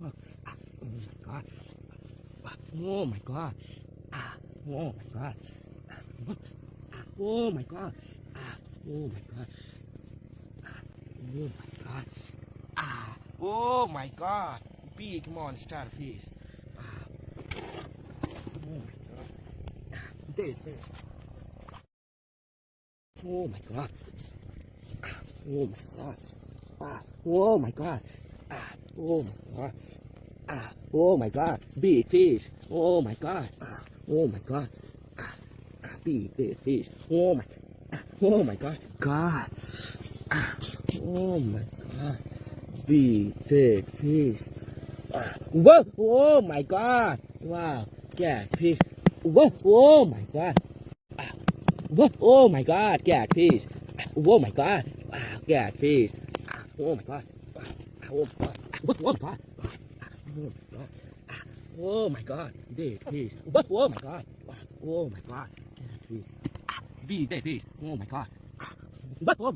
Oh my god. Oh my god. Oh my god. Oh my god. Oh my god. Oh my god. B, come on, start please. Oh my god. There. Oh my god. Oh my god. Oh my god. Oh my god. Oh my god. B, please. Oh my god. Oh my god. B, please. Oh my god. God. Oh my god. B, please. Whoa! Oh my god! Wow! Yeah, please. Whoa! Oh my god! Whoa! Oh my god! Yeah, please. Oh my god! Yeah, please. Oh my god! Oh my god! Oh my god! Oh my god! Please. Oh my god! Oh my god! Yeah, please. Be there, please. Oh my god! Oh.